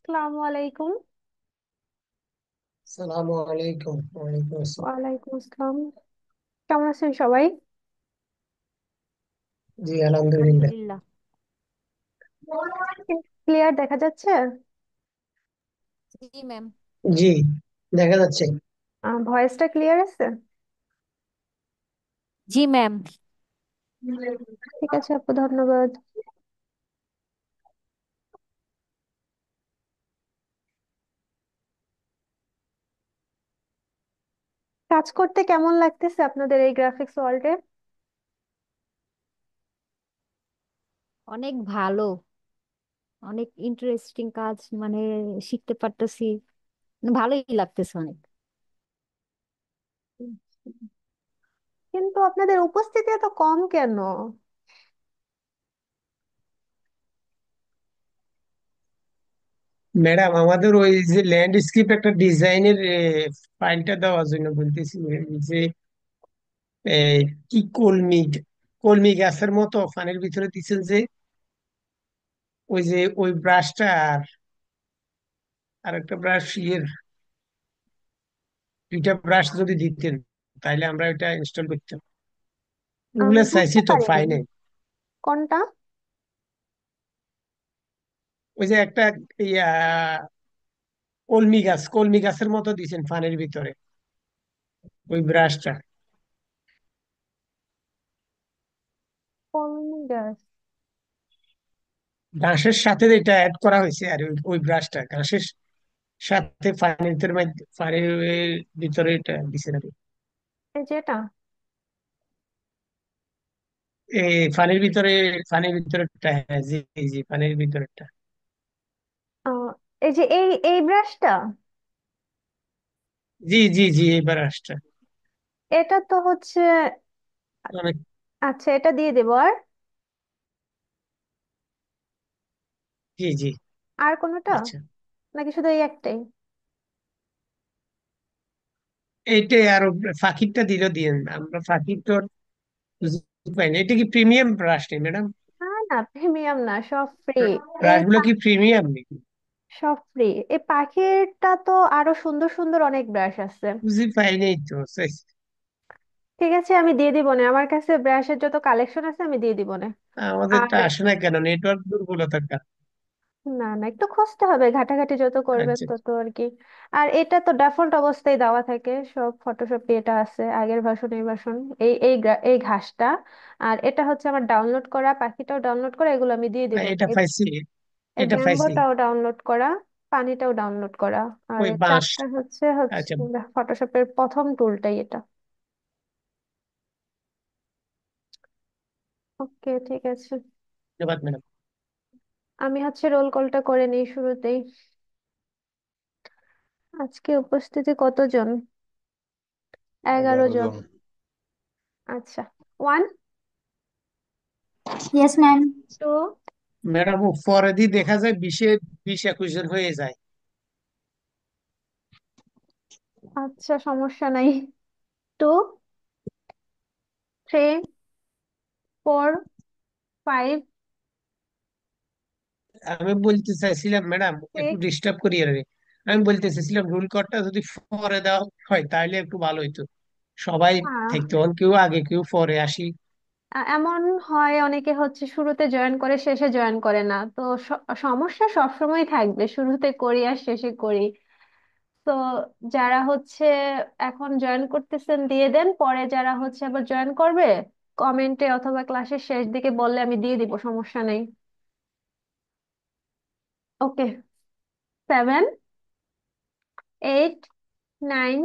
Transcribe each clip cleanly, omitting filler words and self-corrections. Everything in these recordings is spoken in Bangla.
আসসালামু আলাইকুম। সালামু আলাইকুম। ওয়ালাইকুম আসসালাম। ওয়ালাইকুম আসসালাম। কেমন আছেন সবাই? জি, আলহামদুলিল্লাহ। আলহামদুলিল্লাহ। ক্লিয়ার দেখা যাচ্ছে? জি ম্যাম। জি, দেখা যাচ্ছে। ভয়েসটা ক্লিয়ার আছে? জি ম্যাম। ঠিক আছে আপু, ধন্যবাদ। কাজ করতে কেমন লাগতেছে আপনাদের এই গ্রাফিক্স ওয়ার্ল্ডে? অনেক ভালো। অনেক ইন্টারেস্টিং কাজ, মানে শিখতে পারতেছি। ভালোই লাগতেছে অনেক। কিন্তু আপনাদের উপস্থিতি এত কম কেন? ম্যাডাম, আমাদের ওই যে ল্যান্ডস্কেপ একটা ডিজাইনের ফাইলটা দেওয়ার জন্য বলতেছি। এই যে এই, কি কলমি, কলমি গাছের মতো ফানের ভিতরে দিচ্ছেন যে, ওই যে ওই ব্রাশটা আর একটা ব্রাশ দুইটা ব্রাশ যদি দিতেন, তাইলে আমরা এটা ইনস্টল করতাম। আমি ওগুলো চাইছি বুঝতে তো পারিনি ফাইনে। কোনটা। ওই যে একটা ইয়া কলমি গাছের মতো দিচ্ছেন ফানের ভিতরে, ওই ব্রাশটা। কোন গাছ? ঘাসের সাথে এটা অ্যাড করা হয়েছে, আর ওই ব্রাশটা ঘাসের সাথে পানির ভিতরে এটা দিছে নাকি? এই যেটা। এই পানির ভিতরেরটা, হ্যাঁ, জি। জি, পানির ভিতরেরটা। আহ, এই যে এই ব্রাশটা। জি জি জি, এই ব্রাশটা। এটা তো হচ্ছে। অনেক। আচ্ছা, এটা দিয়ে দেবো আর জি জি। আর কোনোটা, আচ্ছা, নাকি শুধু এই একটাই? এইটাই আরো। ফাঁকিরটা দিলেও দিয়েন, আমরা ফাঁকির তো বুঝতে পাই না। এটা কি প্রিমিয়াম ব্রাশ নেই ম্যাডাম? না না, প্রিমিয়াম না, সব ফ্রি। এই ব্রাশ গুলো কি প্রিমিয়াম নাকি? সব ফ্রি। এই পাখিরটা তো আরো সুন্দর সুন্দর অনেক ব্রাশ আছে। বুঝতে পাই নাই তো। ঠিক আছে, আমি দিয়ে দিব না, আমার কাছে ব্রাশের যত কালেকশন আছে আমি দিয়ে দিব না। আমাদেরটা আর আসে না কেন, নেটওয়ার্ক দুর্বলতার কারণে? না না, একটু খুঁজতে হবে, ঘাটাঘাটি যত করবেন আচ্ছা। তত আর কি। আর এটা তো ডিফল্ট অবস্থায় দেওয়া থাকে সব ফটোশপে, এটা আছে আগের ভার্সন এই ভার্সন। এই ঘাসটা। আর এটা হচ্ছে আমার ডাউনলোড করা, পাখিটাও ডাউনলোড করা, এগুলো আমি দিয়ে দিব। এটা পাইছি। এই এটা পাইছি। ব্যাম্বোটাও ডাউনলোড করা, পানিটাও ডাউনলোড করা। আর ওই এই বাঁশ। চারটা হচ্ছে হচ্ছে আচ্ছা, ফটোশপের প্রথম টুলটাই এটা। ওকে, ঠিক আছে। ধন্যবাদ ম্যাডাম। আমি হচ্ছে রোল কলটা করে নিই শুরুতেই। আজকে উপস্থিতি কতজন? 11 জন। 11 জন। আচ্ছা। 1, Yes, ma'am. 2। ম্যাডাম, ও পরে দিয়ে দেখা যায় 20-21 জন হয়ে যায়। আচ্ছা, সমস্যা নাই। 2, 3, 4, 5, আমি বলতে চাইছিলাম ম্যাডাম, একটু 6। ডিস্টার্ব করি আর কি। আমি বলতে চাইছিলাম রুল কোডটা যদি পরে দেওয়া হয় তাহলে একটু ভালো হইতো। সবাই থাকতো, কেউ আগে কেউ পরে আসি। এমন হয়, অনেকে হচ্ছে শুরুতে জয়েন করে শেষে জয়েন করে না, তো সমস্যা সবসময় থাকবে, শুরুতে করি আর শেষে করি। তো যারা হচ্ছে এখন জয়েন করতেছেন দিয়ে দেন, পরে যারা হচ্ছে আবার জয়েন করবে কমেন্টে অথবা ক্লাসের শেষ দিকে বললে আমি দিয়ে দিব, সমস্যা নেই। ওকে। 7, 8, 9,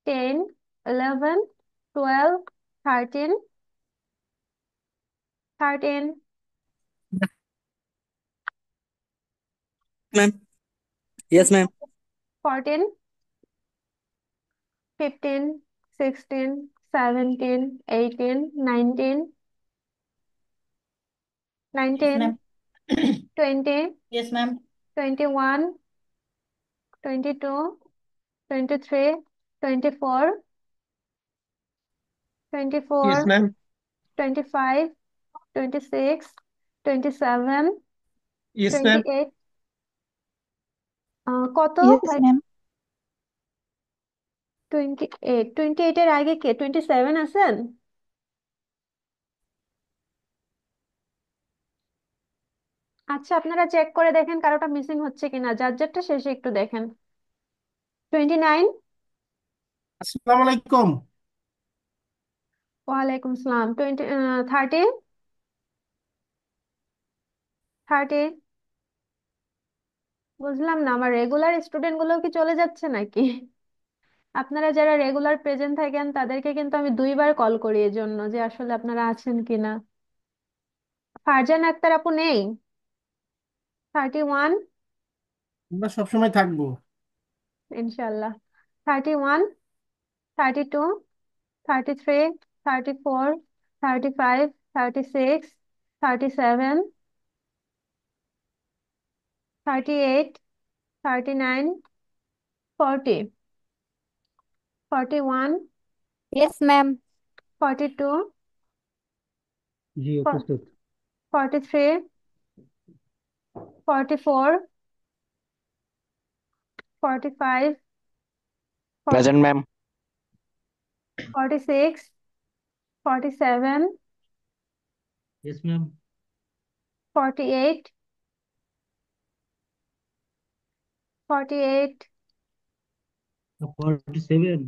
10, 11, 12, 13, 13, Ma'am. Yes, ma'am. 14, 15, 16, 17, 18, 19, Yes, 19, ma'am. 20, Yes, ma'am. 21, 22, 23, 24, yes 24, ma'am. 25, 26, 27, yes ma'am. 28, কত? Yes ma'am. 28, 28-এর আগে কে 27 আছেন? আচ্ছা, আপনারা চেক করে দেখেন কারোটা মিসিং হচ্ছে কিনা, যার যারটা শেষে একটু দেখেন। 29। আসসালামু আলাইকুম। ওয়ালাইকুম সালাম। 30। 30। বুঝলাম না, আমার রেগুলার স্টুডেন্ট গুলো কি চলে যাচ্ছে নাকি? আপনারা যারা রেগুলার প্রেজেন্ট থাকেন তাদেরকে কিন্তু আমি 2বার কল করি এই জন্য যে আসলে আপনারা আছেন কিনা। ফারজান আক্তার আপু নেই? 31। আমরা সবসময় থাকবো। ইনশাল্লাহ। 31। 32। 33। 34। 35। 36। 37। 38। 39। 40। 41। Yes ma'am. 42। জি উপস্থিত। 43। 44। 45। Present ma'am. 46। 47। Yes ma'am. 48। 48। 47।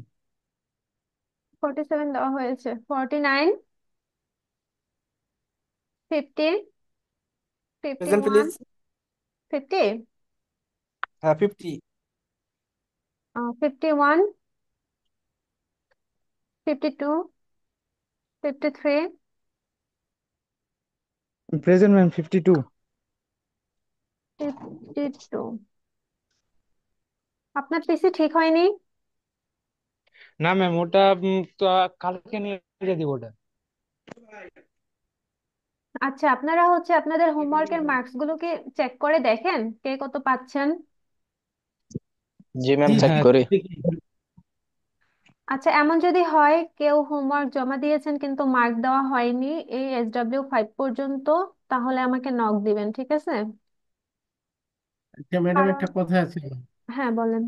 47 দেওয়া হয়েছে। 49। 50। প্রেজেন্ট 51। প্লিজ। 50। হ্যাঁ 50। 51। 52। 53। Present ma'am 52। 52। আপনার পিসি ঠিক হয়নি? না ম্যাম ওটা তো কালকে নিয়ে দিব ওটা। আচ্ছা, আপনারা হচ্ছে আপনাদের হোমওয়ার্কের মার্কস গুলো কি চেক করে দেখেন কে কত পাচ্ছেন? জি ম্যাম জি চেক হ্যাঁ করি। দেখি। আচ্ছা, এমন যদি হয় কেউ হোমওয়ার্ক জমা দিয়েছেন কিন্তু মার্ক দেওয়া হয়নি এই SW5 পর্যন্ত, তাহলে আমাকে নক দিবেন, ঠিক আছে? আচ্ছা ম্যাডাম কারণ, একটা কথা আছে। হ্যাঁ বলেন।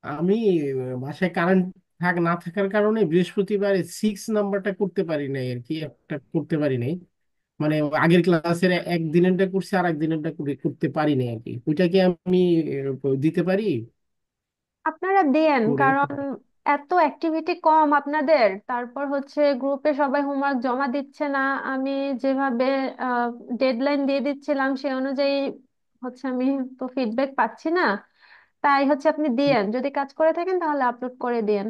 আমি বাসায় কারেন্ট না থাকার কারণে বৃহস্পতিবারে 6 নাম্বারটা করতে পারি নাই আর কি, একটা করতে পারি নাই। মানে আগের ক্লাসের একদিনেরটা করছি আর একদিনেরটা করতে পারি নাই আর কি। ওইটা কি আমি দিতে পারি আপনারা দেন, করে? কারণ এত অ্যাক্টিভিটি কম আপনাদের, তারপর হচ্ছে গ্রুপে সবাই হোমওয়ার্ক জমা দিচ্ছে না। আমি যেভাবে ডেডলাইন দিয়ে দিচ্ছিলাম সেই অনুযায়ী হচ্ছে আমি তো ফিডব্যাক পাচ্ছি না। তাই হচ্ছে আপনি দিয়েন, যদি কাজ করে থাকেন তাহলে আপলোড করে দিয়েন।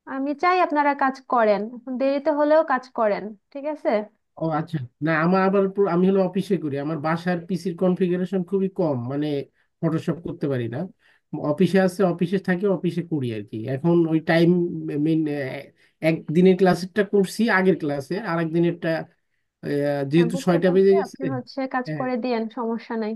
আমি চাই আপনারা কাজ করেন, দেরিতে হলেও কাজ করেন, ঠিক আছে? ও আচ্ছা। না আমার আবার আমি হলো অফিসে করি, আমার বাসার পিসির কনফিগারেশন খুবই কম, মানে ফটোশপ করতে পারি না। অফিসে আছে, অফিসে থাকি, অফিসে করি আর কি। এখন ওই টাইম মেন একদিনের ক্লাসেরটা করছি, আগের ক্লাসে আর একদিনেরটা হ্যাঁ, যেহেতু বুঝতে 6টা বেজে পারছি, গেছে। আপনি হচ্ছে কাজ হ্যাঁ করে দিয়েন, সমস্যা নাই।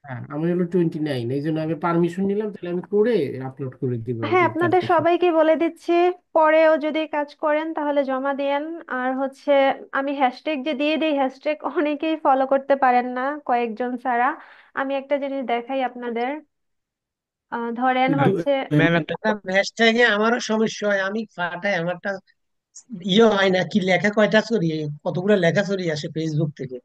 হ্যাঁ, আমি হলো 29, এই জন্য আমি পারমিশন নিলাম, তাহলে আমি করে আপলোড করে দিব আর হ্যাঁ, কি আপনাদের কালকে সব। সবাইকে বলে দিচ্ছি, পরেও যদি কাজ করেন তাহলে জমা দিয়েন। আর হচ্ছে আমি হ্যাশট্যাগ যে দিয়ে দিই, হ্যাশট্যাগ অনেকেই ফলো করতে পারেন না, কয়েকজন ছাড়া। আমি একটা জিনিস দেখাই আপনাদের। ধরেন কিন্তু হচ্ছে, ম্যাম একটা হ্যাশট্যাগে আমারও সমস্যা হয়, আমি ফাটাই আমারটা ইয়ে হয় না, কি লেখা কয়টা ছড়িয়ে, কতগুলো লেখা ছড়িয়ে আসে ফেসবুক থেকে।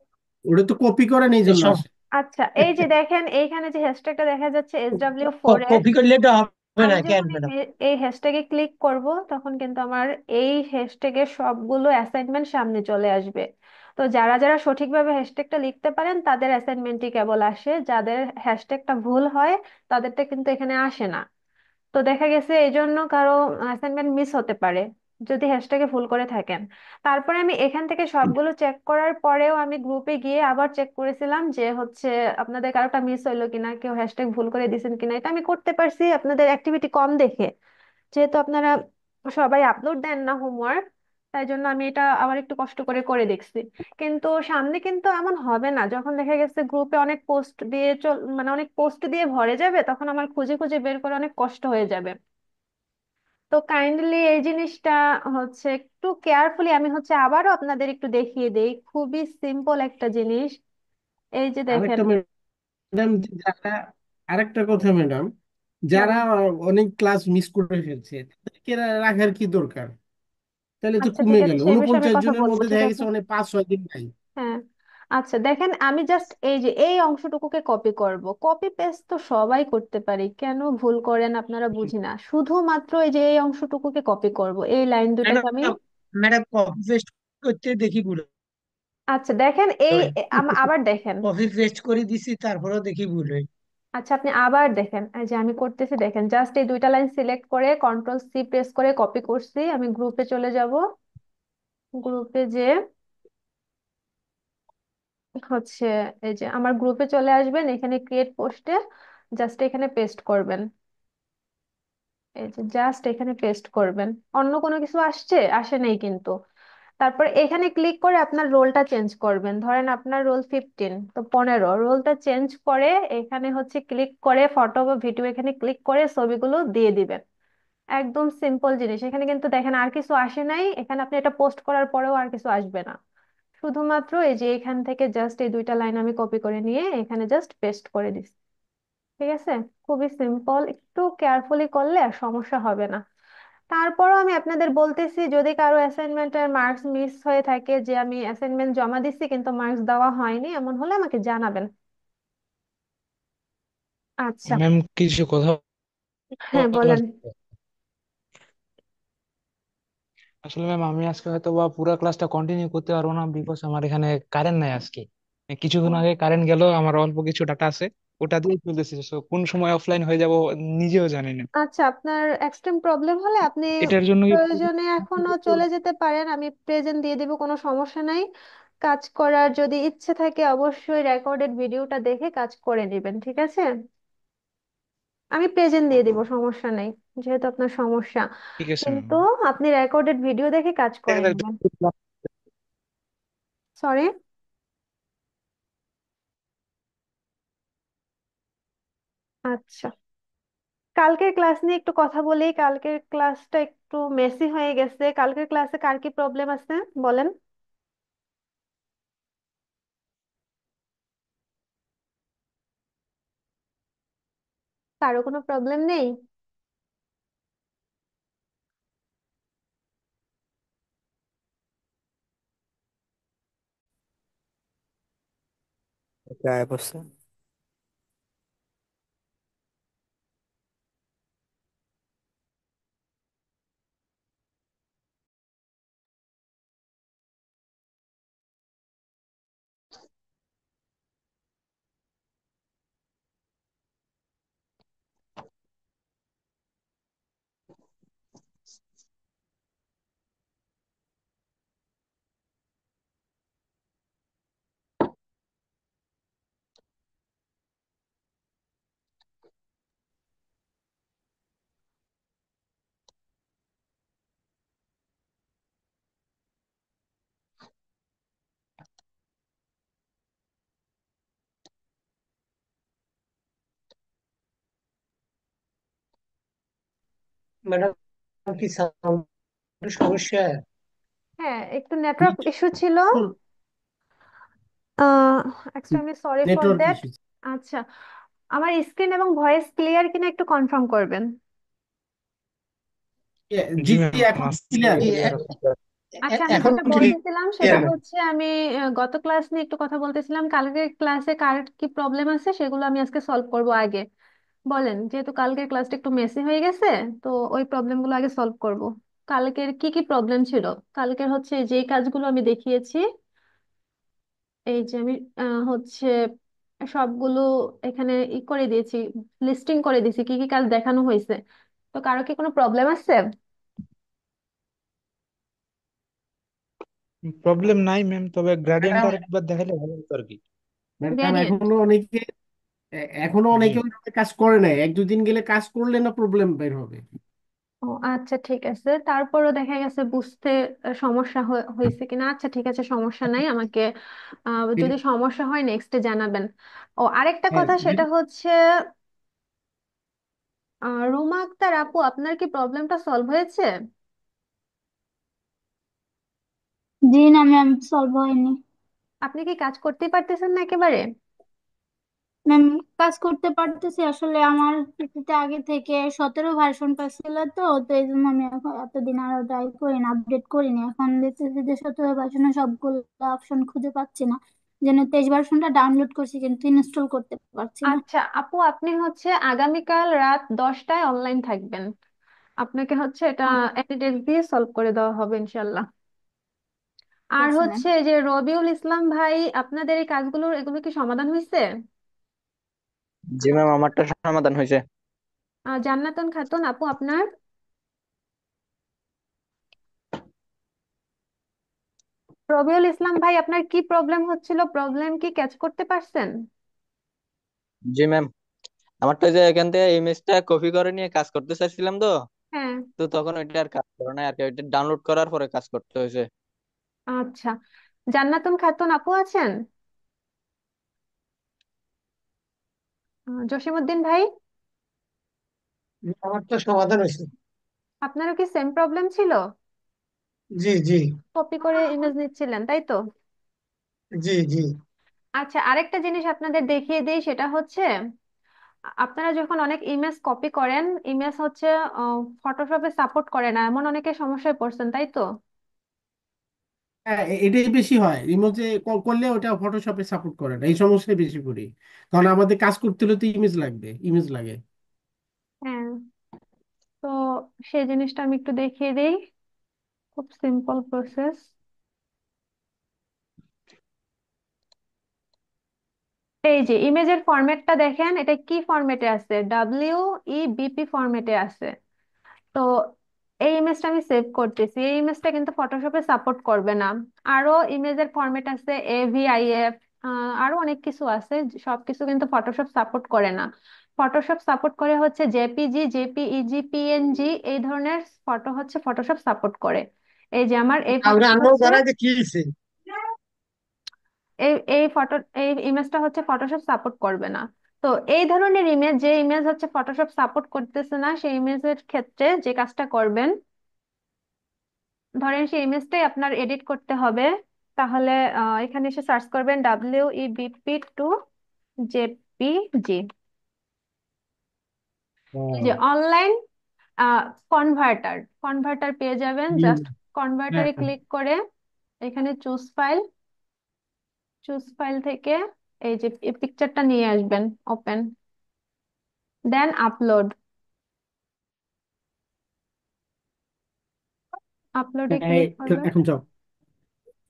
ওটা তো কপি করেন এই এই জন্য সব আসে। আচ্ছা এই যে দেখেন এইখানে যে হ্যাশট্যাগটা দেখা যাচ্ছে SW4, কপি করলে তো হবে আমি না কেন যখন ম্যাডাম? এই হ্যাশট্যাগে ক্লিক করব তখন কিন্তু আমার এই হ্যাশট্যাগের সবগুলো অ্যাসাইনমেন্ট সামনে চলে আসবে। তো যারা যারা সঠিকভাবে হ্যাশট্যাগটা লিখতে পারেন তাদের অ্যাসাইনমেন্টই কেবল আসে, যাদের হ্যাশট্যাগটা ভুল হয় তাদেরটা কিন্তু এখানে আসে না। তো দেখা গেছে এই জন্য কারো অ্যাসাইনমেন্ট মিস হতে পারে যদি হ্যাশট্যাগে ভুল করে থাকেন। তারপরে আমি এখান থেকে সবগুলো চেক করার পরেও আমি গ্রুপে গিয়ে আবার চেক করেছিলাম যে হচ্ছে আপনাদের কারোটা মিস হইলো কিনা, কেউ হ্যাশট্যাগ ভুল করে দিয়েছেন কিনা। এটা আমি করতে পারছি আপনাদের অ্যাক্টিভিটি কম দেখে, যেহেতু আপনারা সবাই আপলোড দেন না হোমওয়ার্ক, তাই জন্য আমি এটা আবার একটু কষ্ট করে করে দেখছি। কিন্তু সামনে কিন্তু এমন হবে না, যখন দেখা গেছে গ্রুপে অনেক পোস্ট দিয়ে মানে অনেক পোস্ট দিয়ে ভরে যাবে তখন আমার খুঁজে খুঁজে বের করে অনেক কষ্ট হয়ে যাবে। তো কাইন্ডলি এই জিনিসটা হচ্ছে একটু কেয়ারফুলি আমি হচ্ছে আবারও আপনাদের একটু দেখিয়ে দেই, খুবই সিম্পল একটা জিনিস। এই যে দেখেন। আরেকটা ম্যাডাম, যারা আরেকটা কথা ম্যাডাম, যারা বলেন। অনেক ক্লাস মিস করে ফেলছে তাদেরকে রাখার কি দরকার? তাহলে তো আচ্ছা ঠিক কমে আছে, গেল, সেই বিষয়ে আমি 49 কথা জনের বলবো, মধ্যে ঠিক দেখা আছে। গেছে অনেক 5-6 দিন নাই। হ্যাঁ, আচ্ছা দেখেন, আমি জাস্ট এই যে এই অংশটুকুকে কপি করব, কপি পেস্ট তো সবাই করতে পারি, কেন ভুল করেন আপনারা বুঝি না, শুধুমাত্র এই যে এই অংশটুকুকে কপি করব, এই লাইন দুটাকে আমি। ম্যাডাম, ম্যাডাম কপি পেস্ট করতে দেখি ভুল আচ্ছা দেখেন এই হয়। আবার দেখেন। কপি পেস্ট করে দিছি, তারপরেও দেখি ভুল হয়। আচ্ছা আপনি আবার দেখেন, এই যে আমি করতেছি, দেখেন জাস্ট এই দুইটা লাইন সিলেক্ট করে কন্ট্রোল সি প্রেস করে কপি করছি, আমি গ্রুপে চলে যাব, গ্রুপে যে হচ্ছে এই যে আমার গ্রুপে চলে আসবেন, এখানে ক্রিয়েট পোস্টে জাস্ট এখানে পেস্ট করবেন, এই যে জাস্ট এখানে পেস্ট করবেন। অন্য কোনো কিছু আসে নেই কিন্তু। তারপর এখানে ক্লিক করে আপনার রোলটা চেঞ্জ করবেন, ধরেন আপনার রোল 15, তো 15 রোলটা চেঞ্জ করে এখানে হচ্ছে ক্লিক করে ফটো বা ভিডিও, এখানে ক্লিক করে ছবিগুলো দিয়ে দিবেন। একদম সিম্পল জিনিস, এখানে কিন্তু দেখেন আর কিছু আসে নাই, এখানে আপনি এটা পোস্ট করার পরেও আর কিছু আসবে না, শুধুমাত্র এই যে এখান থেকে জাস্ট এই দুইটা লাইন আমি কপি করে নিয়ে এখানে জাস্ট পেস্ট করে দিচ্ছি। ঠিক আছে, খুবই সিম্পল, একটু কেয়ারফুলি করলে আর সমস্যা হবে না। তারপরও আমি আপনাদের বলতেছি, যদি কারো অ্যাসাইনমেন্টের মার্কস মিস হয়ে থাকে, যে আমি অ্যাসাইনমেন্ট জমা দিচ্ছি কিন্তু মার্কস দেওয়া হয়নি, এমন হলে আমাকে জানাবেন। আচ্ছা। ম্যাম কিছু কথা হ্যাঁ বলার বলেন। ছিল। আসলে ম্যাম আমি আজকে হয়তো বা পুরো ক্লাসটা কন্টিনিউ করতে পারবো না, বিকজ আমার এখানে কারেন্ট নাই আজকে। কিছুক্ষণ আগে কারেন্ট গেল, আমার অল্প কিছু ডাটা আছে, ওটা দিয়ে চলতেছে। So, কোন সময় অফলাইন হয়ে যাব নিজেও জানি না। আচ্ছা, আপনার এক্সট্রিম প্রবলেম হলে আপনি এটার জন্য কি প্রয়োজনে এখনো চলে যেতে পারেন, আমি প্রেজেন্ট দিয়ে দিব, কোনো সমস্যা নাই। কাজ করার যদি ইচ্ছে থাকে অবশ্যই রেকর্ডেড ভিডিওটা দেখে কাজ করে নেবেন, ঠিক আছে। আমি প্রেজেন্ট দিয়ে দিব, সমস্যা নেই, যেহেতু আপনার সমস্যা, ঠিক আছে ম্যাম। কিন্তু আপনি রেকর্ডেড ভিডিও দেখে কাজ করে নেবেন। সরি। আচ্ছা, কালকের ক্লাস নিয়ে একটু কথা বলি, কালকের ক্লাসটা একটু মেসি হয়ে গেছে, কালকের ক্লাসে কার কি প্রবলেম আছে বলেন। কারো কোনো প্রবলেম নেই? क्या है बस? ম্যাডাম, কি সাউন্ড সমস্যা? হ্যাঁ, একটু নেটওয়ার্ক ইস্যু ছিল। Extremely sorry for network that. Issue. আচ্ছা, আমার স্ক্রিন এবং ভয়েস ক্লিয়ার কিনা একটু কনফার্ম করবেন। জি জি জি, ম্যাম, এখন আজকে ক্লিয়ার। জি, ক্লিয়ার আছে। আচ্ছা, আমি এখন যেটা ক্লিয়ার বলতেছিলাম সেটা না? হচ্ছে, আমি গত ক্লাস নিয়ে একটু কথা বলতেছিলাম, কালকের ক্লাসে কার কি প্রবলেম আছে সেগুলো আমি আজকে সলভ করব আগে। বলেন, যেহেতু কালকের ক্লাসটা একটু মেসি হয়ে গেছে, তো ওই প্রবলেমগুলো আগে সলভ করব। কালকের কি কি প্রবলেম ছিল? কালকের হচ্ছে যেই কাজগুলো আমি দেখিয়েছি, এই যে আমি হচ্ছে সবগুলো এখানে ই করে দিয়েছি, লিস্টিং করে দিয়েছি কি কি কাজ দেখানো হয়েছে। তো কারো কি কোনো প্রবলেম আছে? প্রবলেম নাই ম্যাম, তবে গ্রেডিয়েন্ট ম্যাডাম, আরেকবার দেখালে ভালো হতো আর কি। Madam gradient? এখনো জি। অনেকে ওইভাবে কাজ করে নাই, 1-2 দিন গেলে কাজ করলে না প্রবলেম বের হবে। ও আচ্ছা ঠিক আছে, তারপরও দেখা গেছে বুঝতে সমস্যা হয়েছে কিনা। আচ্ছা ঠিক আছে, সমস্যা নাই, আমাকে যদি এটা- সমস্যা হয় নেক্সটে জানাবেন। ও আরেকটা হ্যাঁ কথা, সেটা যদি হচ্ছে রুমা আক্তার আপু, আপনার কি প্রবলেমটা সলভ হয়েছে? জি না ম্যাম, সলভ হয়নি। আপনি কি কাজ করতেই পারতেছেন না একেবারে? ম্যাম, কাজ করতে পারতেছি। আসলে আমার পিসিতে আগে থেকে 17 ভার্সনটা ছিল, তো তো এই জন্য আমি এখন এতদিন আরো ট্রাই করিনি, আপডেট করিনি। এখন দেখতেছি যে 17 ভার্সনে সবগুলো অপশন খুঁজে পাচ্ছি না, যেন 23 ভার্সনটা ডাউনলোড করছি কিন্তু ইনস্টল করতে পারছি না। আচ্ছা আপু, আপনি হচ্ছে আগামীকাল রাত 10টায় অনলাইন থাকবেন। আপনাকে হচ্ছে এটা অ্যাটেন্ডেন্স দিয়ে সলভ করে দেওয়া হবে ইনশাল্লাহ। ঠিক আর আছে ম্যাম। হচ্ছে এই যে রবিউল ইসলাম ভাই, আপনাদের এই কাজগুলোর এগুলো কি সমাধান হয়েছে? জি ম্যাম, আমারটা সমাধান হয়েছে। জান্নাতুন খাতুন আপু, আপনার? রবিউল ইসলাম ভাই, আপনার কি প্রবলেম হচ্ছিল, প্রবলেম কি ক্যাচ করতে পারছেন? জি ম্যাম, আমারটা যে এখান থেকে ইমেজটা কপি করে নিয়ে কাজ করতে চাইছিলাম, তো হ্যাঁ। তো তখন ওইটা আর কাজ করে না আর কি, ওইটা ডাউনলোড করার পরে কাজ করতে হয়েছে। আচ্ছা, জান্নাতুন খাতুন আপু আছেন? জসিমউদ্দিন ভাই, আমার তো সমাধান হয়েছে। আপনারও কি সেম প্রবলেম ছিল? জি জি। কপি করে ইমেজ নিচ্ছিলেন, তাই তো? জি জি। আচ্ছা, আরেকটা জিনিস আপনাদের দেখিয়ে দিই, সেটা হচ্ছে আপনারা যখন অনেক ইমেজ কপি করেন, ইমেজ হচ্ছে ফটোশপে সাপোর্ট করে না, এমন অনেকে সমস্যায় পড়ছেন, তাই তো? হ্যাঁ, এটাই বেশি হয়। রিমোটে করলে ওটা ফটোশপে সাপোর্ট করে না, এই সমস্যায় বেশি পড়ি। কারণ আমাদের কাজ করতে হলে তো ইমেজ লাগবে, ইমেজ লাগে। হ্যাঁ। তো সেই জিনিসটা আমি একটু দেখিয়ে দিই, খুব সিম্পল প্রসেস। এই যে ইমেজের ফরম্যাটটা দেখেন, এটা কি ফরম্যাটে আছে, WEBP ফরম্যাটে আছে। তো এই ইমেজটা আমি সেভ করতেছি, এই ইমেজটা কিন্তু ফটোশপে সাপোর্ট করবে না। আরো ইমেজের ফরম্যাট আছে AVIF, আরো অনেক কিছু আছে, সবকিছু কিন্তু ফটোশপ সাপোর্ট করে না। ফটোশপ সাপোর্ট করে হচ্ছে জেপিজি, জেপিইজি, PNG, এই ধরনের ফটো হচ্ছে ফটোশপ সাপোর্ট করে। এই যে আমার এই আমরা ফটোটা আনবো হচ্ছে, করা যে কি হয়েছে। এই এই ফটো, এই ইমেজটা হচ্ছে ফটোশপ সাপোর্ট করবে না। তো এই ধরনের ইমেজ, যে ইমেজ হচ্ছে ফটোশপ সাপোর্ট করতেছে না, সেই ইমেজের ক্ষেত্রে যে কাজটা করবেন, ধরেন সেই ইমেজটাই আপনার এডিট করতে হবে। তাহলে এখানে এসে সার্চ করবেন WEBP2 JPG। এই যে ও, অনলাইন কনভার্টার, কনভার্টার পেয়ে যাবেন। হুম, জাস্ট হ্যাঁ, কনভার্টারে ক্লিক করে এখানে চুজ ফাইল, চুজ ফাইল থেকে এই যে পিকচারটা নিয়ে আসবেন, ওপেন, দেন আপলোড, আপলোডে হ্যাঁ, ক্লিক করবেন। এখন যাও। না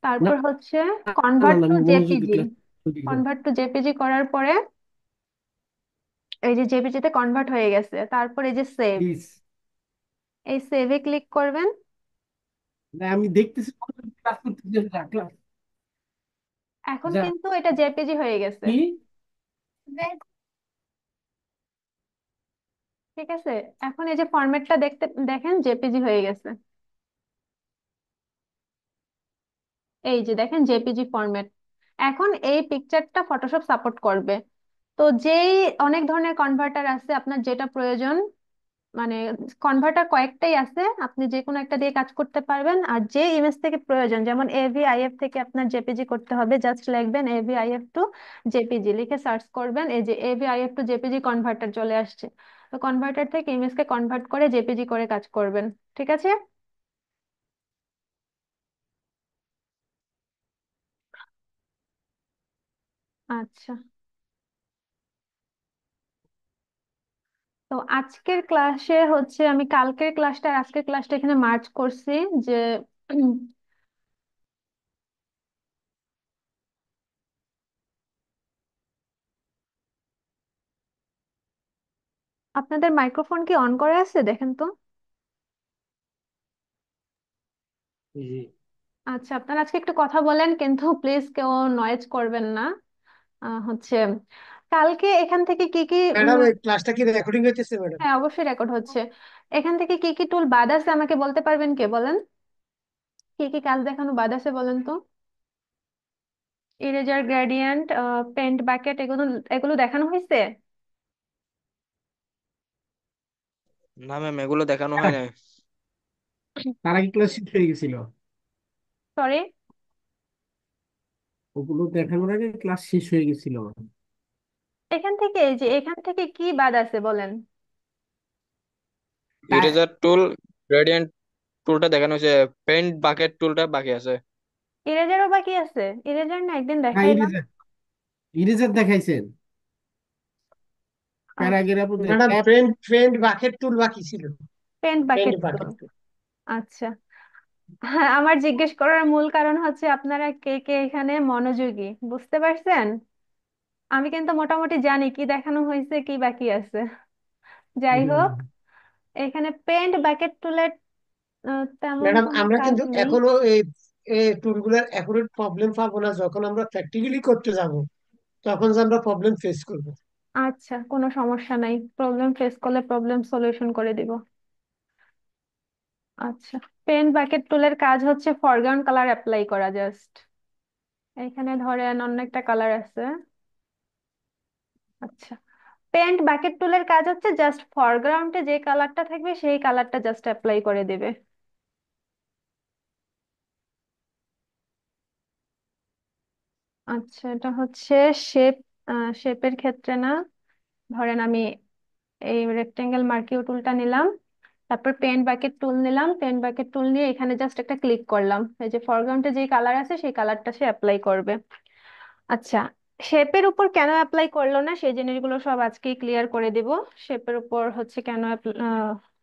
তারপর হচ্ছে না না, কনভার্ট টু আমি মনোযোগ জেপিজি, দিয়ে ক্লাস। কনভার্ট টু জেপিজি করার পরে এই যে জেপিজিতে কনভার্ট হয়ে গেছে, তারপর এই যে সেভ, প্লিজ। এই সেভে ক্লিক করবেন। না, আমি দেখতেছি ক্লাস করতেছি, যা ক্লাস, এখন যা কিন্তু এটা জেপিজি হয়ে গেছে, কি। ঠিক আছে? এখন এই যে ফরম্যাটটা দেখতে দেখেন জেপিজি হয়ে গেছে, এই যে দেখেন জেপিজি ফরম্যাট। এখন এই পিকচারটা ফটোশপ সাপোর্ট করবে। তো যেই অনেক ধরনের কনভার্টার আছে, আপনার যেটা প্রয়োজন, মানে কনভার্টার কয়েকটাই আছে, আপনি যে কোনো একটা দিয়ে কাজ করতে পারবেন। আর যে ইমেজ থেকে প্রয়োজন, যেমন AVIF থেকে আপনার জেপিজি করতে হবে, জাস্ট লিখবেন AVIF2 JPG, লিখে সার্চ করবেন, এই যে AVIF2 JPG কনভার্টার চলে আসছে। তো কনভার্টার থেকে ইমেজকে কনভার্ট করে জেপিজি করে কাজ করবেন, ঠিক আছে? আচ্ছা, তো আজকের ক্লাসে হচ্ছে আমি কালকের ক্লাসটা আর আজকের ক্লাসটা এখানে মার্চ করছি, যে আপনাদের মাইক্রোফোন কি অন করা আছে দেখেন তো। জি। আচ্ছা, আপনারা আজকে একটু কথা বলেন, কিন্তু প্লিজ কেউ নয়েজ করবেন না। হচ্ছে কালকে এখান থেকে কি কি ম্যাডাম, এই ক্লাসটা কি রেকর্ডিং হইতেছে ম্যাডাম? হ্যাঁ, অবশ্যই রেকর্ড হচ্ছে। এখান থেকে কি কি টুল বাদ আছে আমাকে বলতে পারবেন, কে বলেন? কি কি কাজ দেখানো বাদ আছে বলেন তো। ইরেজার, গ্রেডিয়েন্ট, পেন্ট বাকেট, এগুলো এগুলো দেখানো হয়েছে? না ম্যাম, এগুলো দেখানো হয় হ্যাঁ, নাই। তার আগে ক্লাস শেষ হয়ে গেছিল। সরি। ওগুলো দেখানোর আগে ক্লাস শেষ হয়ে গেছিল। এখান থেকে এই যে এখান থেকে কি বাদ আছে বলেন? তা- ইরেজার টুল, গ্রেডিয়েন্ট টুলটা দেখানো হয়েছে, পেইন্ট বাকেট টুলটা বাকি আছে। ইরেজারও বাকি আছে? ইরেজার না একদিন হ্যাঁ, দেখাইলাম। ইরেজার ইরেজার দেখাইছেন, আচ্ছা, paragraph madam tab. Friend bucket tool বাকি ছিল। Paint friend bucket bucket tool. Tool. আচ্ছা, হ্যাঁ, আমার জিজ্ঞেস করার মূল কারণ হচ্ছে আপনারা কে কে এখানে মনোযোগী, বুঝতে পারছেন? আমি কিন্তু মোটামুটি জানি কি দেখানো হয়েছে কি বাকি আছে। যাই হোক, এখানে পেন্ট বাকেট টুলের তেমন ম্যাডাম কোনো আমরা কাজ কিন্তু নেই। এখনো এই এই টুলগুলোর অ্যাকুরেট প্রবলেম পাবো না, যখন আমরা প্র্যাকটিক্যালি করতে যাব তখন যে আমরা প্রবলেম ফেস করব। আচ্ছা, কোনো সমস্যা নাই, প্রবলেম ফেস করলে প্রবলেম সলিউশন করে দিব। আচ্ছা, পেন্ট বাকেট টুলের কাজ হচ্ছে ফরগ্রাউন্ড কালার অ্যাপ্লাই করা জাস্ট। এখানে ধরেন অন্য একটা কালার আছে। আচ্ছা, পেন্ট বাকেট টুলের কাজ হচ্ছে জাস্ট ফরগ্রাউন্ডে যে কালারটা থাকবে সেই কালারটা জাস্ট অ্যাপ্লাই করে দেবে। আচ্ছা, এটা হচ্ছে শেপ। শেপের ক্ষেত্রে না, ধরেন আমি এই রেক্টেঙ্গেল মার্কিউ টুলটা নিলাম, তারপর পেন বাকেট টুল নিলাম, পেন বাকেট টুল নিয়ে এখানে জাস্ট একটা ক্লিক করলাম, এই যে ফরগ্রাউন্ডে যে কালার আছে সেই কালারটা সে অ্যাপ্লাই করবে। আচ্ছা, শেপের উপর কেন অ্যাপ্লাই করলো না সেই জিনিসগুলো সব আজকেই ক্লিয়ার করে দিব। শেপের উপর হচ্ছে কেন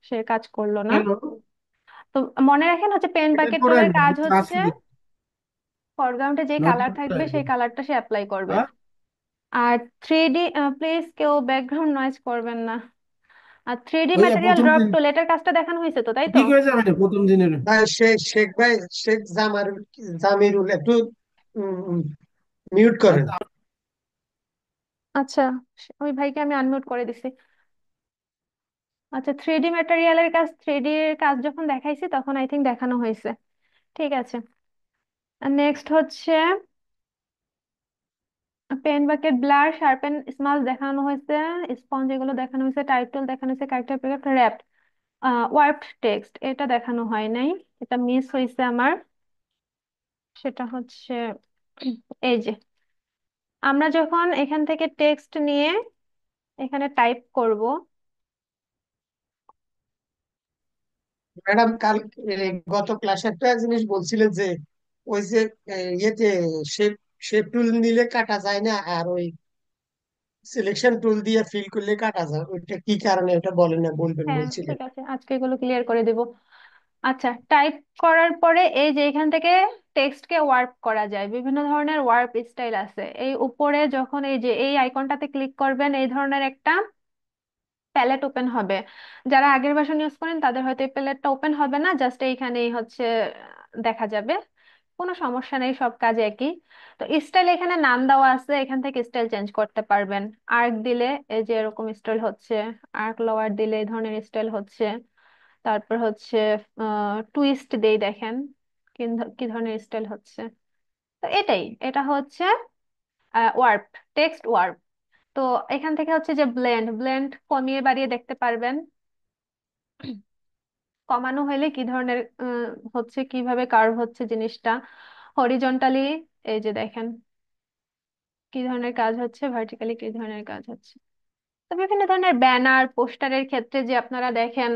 সে কাজ করলো না। কেন? তো মনে রাখেন হচ্ছে পেন এটা বাকেট করে টুলের কাজ ক্লাস হচ্ছে ফরগ্রাউন্ডে যে কালার নতুন থাকবে সেই কালারটা সে অ্যাপ্লাই করবে। হ্যাঁ? আর থ্রি ডি, প্লিজ কেউ ব্যাকগ্রাউন্ড নয়েজ করবেন না। আর থ্রি ডি ওই যে ম্যাটেরিয়াল প্রথম ড্রপ দিন টুল, এটার কাজটা দেখানো হয়েছে তো, তাই তো? ঠিক হয়ে যাবে না প্রথম দিনের। ভাই শেখ শেখ ভাই, শেখ জামিরুল একটু মিউট করেন। আচ্ছা, আচ্ছা, ওই ভাইকে আমি আনমিউট করে দিছি। আচ্ছা, থ্রি ডি ম্যাটেরিয়ালের কাজ, থ্রি ডি এর কাজ যখন দেখাইছি তখন আই থিঙ্ক দেখানো হয়েছে। ঠিক আছে, নেক্সট হচ্ছে pen bucket blur sharpen small দেখানো হয়েছে, স্পঞ্জ এগুলো দেখানো হয়েছে, টাইটল দেখানো হয়েছে, ক্যারেক্টার পিক র্যাপ, ওয়ার্পড টেক্সট এটা দেখানো হয় নাই, এটা মিস হয়েছে আমার। সেটা হচ্ছে এই যে আমরা যখন এখান থেকে টেক্সট নিয়ে এখানে টাইপ করব। ম্যাডাম কাল গত ক্লাসে একটা জিনিস বলছিলেন যে ওই যে ইয়েতে শেপ শেপ টুল নিলে কাটা যায় না, আর ওই সিলেকশন টুল দিয়ে ফিল করলে কাটা যায়, ওইটা কি কারণে ওটা বলেন না, বলবেন হ্যাঁ, বলছিলেন। ঠিক আছে, আজকে এগুলো ক্লিয়ার করে দেব। আচ্ছা, টাইপ করার পরে এই যে এখান থেকে টেক্সটকে ওয়ার্প করা যায়, বিভিন্ন ধরনের ওয়ার্প স্টাইল আছে। এই উপরে যখন এই যে এই আইকনটাতে ক্লিক করবেন এই ধরনের একটা প্যালেট ওপেন হবে। যারা আগের ভার্সন ইউজ করেন তাদের হয়তো এই প্যালেটটা ওপেন হবে না, জাস্ট এইখানেই হচ্ছে দেখা যাবে। কোনো সমস্যা নেই, সব কাজ একই। তো স্টাইল এখানে নাম দেওয়া আছে, এখান থেকে স্টাইল চেঞ্জ করতে পারবেন। আর্ক দিলে এই যে এরকম স্টাইল হচ্ছে, আর্ক লোয়ার দিলে এই ধরনের স্টাইল হচ্ছে। তারপর হচ্ছে টুইস্ট দেই, দেখেন কি ধরনের স্টাইল হচ্ছে। তো এটা হচ্ছে ওয়ার্প, টেক্সট ওয়ার্প। তো এখান থেকে হচ্ছে যে ব্লেন্ড, ব্লেন্ড কমিয়ে বাড়িয়ে দেখতে পারবেন। কমানো হলে কি ধরনের হচ্ছে, কিভাবে কার্ভ হচ্ছে জিনিসটা। হরিজন্টালি এই যে দেখেন কি ধরনের কাজ হচ্ছে, ভার্টিক্যালি কি ধরনের কাজ হচ্ছে। তো বিভিন্ন ধরনের ব্যানার পোস্টারের ক্ষেত্রে যে আপনারা দেখেন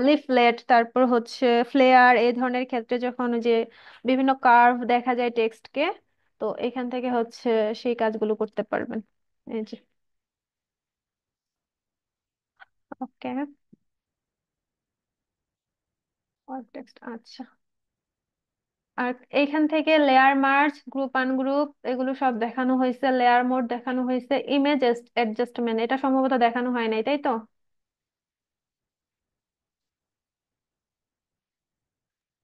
লিফলেট, তারপর হচ্ছে ফ্লেয়ার, এই ধরনের ক্ষেত্রে যখন ওই যে বিভিন্ন কার্ভ দেখা যায় টেক্সটকে, তো এখান থেকে হচ্ছে সেই কাজগুলো করতে পারবেন। এই যে, ওকে, টেক্সট, আচ্ছা। আর এইখান থেকে লেয়ার মার্জ, গ্রুপ আনগ্রুপ এগুলো সব দেখানো হয়েছে, লেয়ার মোড দেখানো হয়েছে, ইমেজ অ্যাডজাস্টমেন্ট এটা সম্ভবত দেখানো হয় নাই, তাই তো?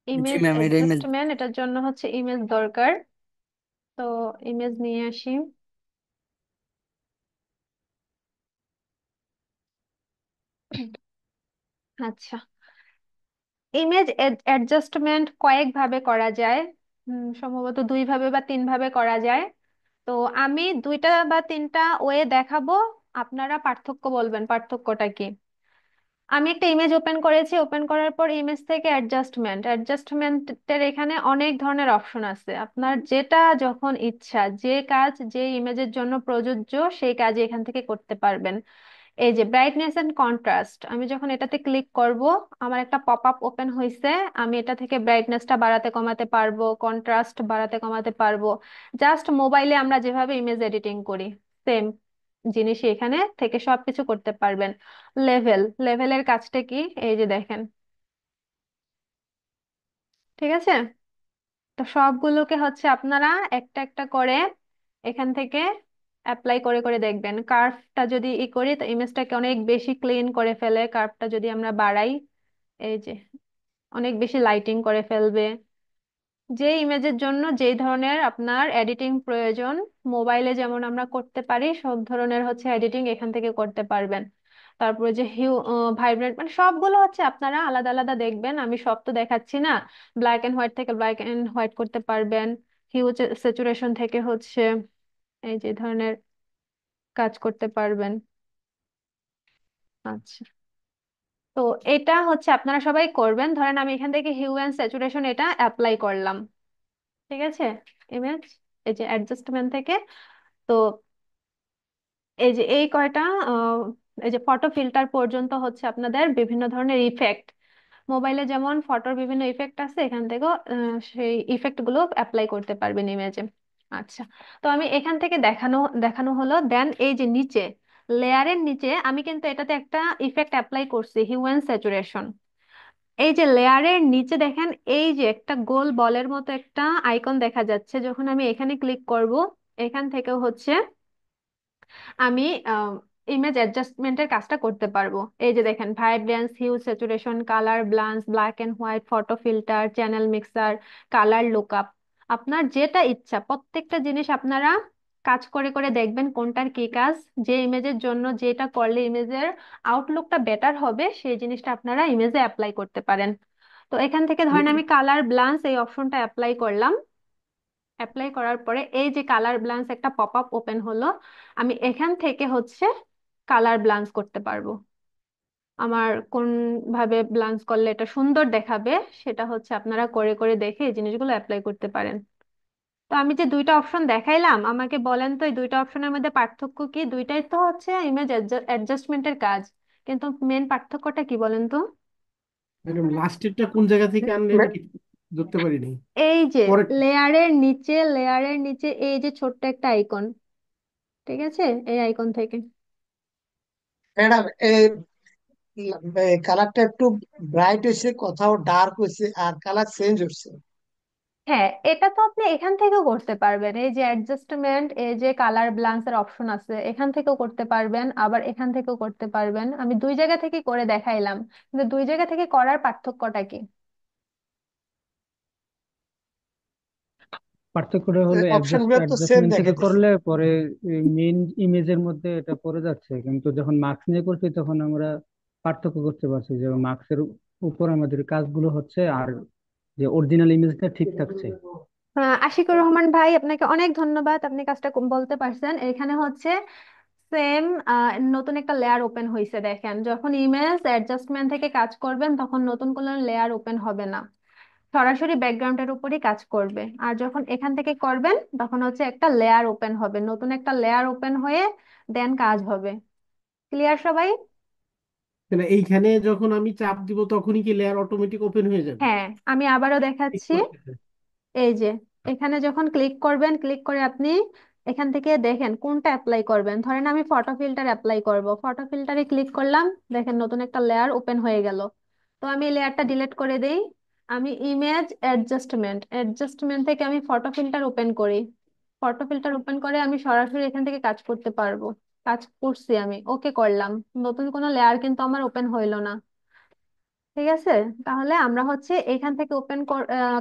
জি ইমেজ ম্যাম, এটা ইমেজ। অ্যাডজাস্টমেন্ট, এটার জন্য হচ্ছে ইমেজ দরকার। তো ইমেজ নিয়ে আসি। আচ্ছা, ইমেজ অ্যাডজাস্টমেন্ট কয়েক ভাবে করা যায়। সম্ভবত দুই ভাবে বা তিন ভাবে করা যায়। তো আমি দুইটা বা তিনটা ওয়ে দেখাবো, আপনারা পার্থক্য বলবেন পার্থক্যটা কি। আমি একটা ইমেজ ওপেন করেছি, ওপেন করার পর ইমেজ থেকে অ্যাডজাস্টমেন্টের এখানে অনেক ধরনের অপশন আছে। আপনার যেটা যখন ইচ্ছা, যে কাজ যে ইমেজের জন্য প্রযোজ্য সেই কাজই এখান থেকে করতে পারবেন। এই যে ব্রাইটনেস এন্ড কন্ট্রাস্ট, আমি যখন এটাতে ক্লিক করব আমার একটা পপ আপ ওপেন হয়েছে। আমি এটা থেকে ব্রাইটনেসটা বাড়াতে কমাতে পারবো, কন্ট্রাস্ট বাড়াতে কমাতে পারবো। জাস্ট মোবাইলে আমরা যেভাবে ইমেজ এডিটিং করি সেম জিনিস এখানে থেকে সবকিছু করতে পারবেন। লেভেলের কাজটা কি, এই যে দেখেন, ঠিক আছে? তো সবগুলোকে হচ্ছে আপনারা একটা একটা করে এখান থেকে অ্যাপ্লাই করে করে দেখবেন। কার্ভটা যদি ই করি তো ইমেজটাকে অনেক বেশি ক্লিন করে ফেলে, কার্ভটা যদি আমরা বাড়াই এই যে অনেক বেশি লাইটিং করে ফেলবে। যে ইমেজের জন্য যেই ধরনের আপনার এডিটিং প্রয়োজন, মোবাইলে যেমন আমরা করতে পারি সব ধরনের হচ্ছে এডিটিং এখান থেকে করতে পারবেন। তারপরে যে ভাইব্রেন্ট, মানে সবগুলো হচ্ছে আপনারা আলাদা আলাদা দেখবেন, আমি সব তো দেখাচ্ছি না। ব্ল্যাক এন্ড হোয়াইট থেকে ব্ল্যাক এন্ড হোয়াইট করতে পারবেন। হিউ স্যাচুরেশন থেকে হচ্ছে এই যে ধরনের কাজ করতে পারবেন। আচ্ছা, তো এটা হচ্ছে আপনারা সবাই করবেন। ধরেন আমি এখান থেকে হিউ অ্যান্ড স্যাচুরেশন এটা অ্যাপ্লাই করলাম, ঠিক আছে? ইমেজ, এই যে অ্যাডজাস্টমেন্ট থেকে, তো এই যে এই কয়টা আহ, এই যে ফটো ফিল্টার পর্যন্ত হচ্ছে আপনাদের বিভিন্ন ধরনের ইফেক্ট, মোবাইলে যেমন ফটোর বিভিন্ন ইফেক্ট আছে এখান থেকেও সেই ইফেক্ট গুলো অ্যাপ্লাই করতে পারবেন ইমেজে। আচ্ছা, তো আমি এখান থেকে দেখানো দেখানো হলো। দেন এই যে নিচে লেয়ারের নিচে আমি কিন্তু এটাতে একটা ইফেক্ট অ্যাপ্লাই করছি, হিউম্যান স্যাচুরেশন। এই যে লেয়ারের নিচে দেখেন এই যে একটা গোল বলের মতো একটা আইকন দেখা যাচ্ছে, যখন আমি এখানে ক্লিক করব এখান থেকেও হচ্ছে আমি ইমেজ অ্যাডজাস্টমেন্টের কাজটা করতে পারবো। এই যে দেখেন vibrance, hue, saturation, colour balance, black and white, photo filter, channel mixer, colour lookup, আপনার যেটা ইচ্ছা প্রত্যেকটা জিনিস আপনারা কাজ করে করে দেখবেন কোনটার কি কাজ। যে ইমেজের জন্য যেটা করলে ইমেজের আউটলুকটা বেটার হবে সেই জিনিসটা আপনারা ইমেজে অ্যাপ্লাই করতে পারেন। তো এখান থেকে ধরেন আমি কালার ব্লান্স এই অপশনটা অ্যাপ্লাই করলাম। অ্যাপ্লাই করার পরে এই যে কালার ব্লান্স একটা পপ আপ ওপেন হলো, আমি এখান থেকে হচ্ছে কালার ব্লান্স করতে পারবো। আমার কোন ভাবে ব্লান্স করলে এটা সুন্দর দেখাবে সেটা হচ্ছে আপনারা করে করে দেখে এই জিনিসগুলো অ্যাপ্লাই করতে পারেন। তো আমি যে দুইটা অপশন দেখাইলাম, আমাকে বলেন তো এই দুইটা অপশনের মধ্যে পার্থক্য কি? দুইটাই তো হচ্ছে ইমেজ অ্যাডজাস্টমেন্টের কাজ, কিন্তু মেন পার্থক্যটা কি বলেন তো? ম্যাডাম লাস্টেরটা কোন জায়গা থেকে আনলেন কি ধরতে পারিনি। এই যে পরে লেয়ারের নিচে এই যে ছোট্ট একটা আইকন, ঠিক আছে? এই আইকন থেকে। ম্যাডাম, কালারটা একটু ব্রাইট হয়েছে, কোথাও ডার্ক হয়েছে, আর কালার চেঞ্জ হচ্ছে। হ্যাঁ, এটা তো আপনি এখান থেকেও করতে পারবেন। এই যে অ্যাডজাস্টমেন্ট, এই যে কালার ব্লান্সের অপশন আছে এখান থেকেও করতে পারবেন, আবার এখান থেকেও করতে পারবেন। আমি দুই জায়গা থেকে করে দেখাইলাম, কিন্তু দুই জায়গা থেকে করার পার্থক্যটা কি? পার্থক্যটা হলো অপশন গুলো তো সেম অ্যাডজাস্টমেন্ট থেকে দেখাইতেছে। করলে পরে মেইন ইমেজের মধ্যে এটা পড়ে যাচ্ছে, কিন্তু যখন মার্কস নিয়ে করছি তখন আমরা পার্থক্য করতে পারছি যে মার্কসের উপর আমাদের কাজগুলো হচ্ছে আর যে অরিজিনাল ইমেজটা ঠিক থাকছে। আশিকুর রহমান ভাই, আপনাকে অনেক ধন্যবাদ, আপনি কাজটা বলতে পারছেন। এখানে হচ্ছে সেম নতুন একটা লেয়ার ওপেন হয়েছে। দেখেন যখন ইমেজ অ্যাডজাস্টমেন্ট থেকে কাজ করবেন তখন নতুন কোনো লেয়ার ওপেন হবে না, সরাসরি ব্যাকগ্রাউন্ডের উপরই কাজ করবে। আর যখন এখান থেকে করবেন তখন হচ্ছে একটা লেয়ার ওপেন হবে, নতুন একটা লেয়ার ওপেন হয়ে দেন কাজ হবে। ক্লিয়ার সবাই? তাহলে এইখানে যখন আমি চাপ দিব তখনই কি লেয়ার অটোমেটিক ওপেন হয়ে যাবে? হ্যাঁ, আমি আবারও ঠিক দেখাচ্ছি। করতেছে। এই যে এখানে যখন ক্লিক করবেন, ক্লিক করে আপনি এখান থেকে দেখেন কোনটা অ্যাপ্লাই করবেন। ধরেন আমি ফটো ফিল্টার অ্যাপ্লাই করব, ফটো ফিল্টারে ক্লিক করলাম, দেখেন নতুন একটা লেয়ার ওপেন হয়ে গেল। তো আমি লেয়ারটা ডিলিট করে দেই। আমি ইমেজ অ্যাডজাস্টমেন্ট থেকে আমি ফটো ফিল্টার ওপেন করি। ফটো ফিল্টার ওপেন করে আমি সরাসরি এখান থেকে কাজ করতে পারবো। কাজ করছি, আমি ওকে করলাম, নতুন কোনো লেয়ার কিন্তু আমার ওপেন হইলো না। ঠিক আছে, তাহলে আমরা হচ্ছে এখান থেকে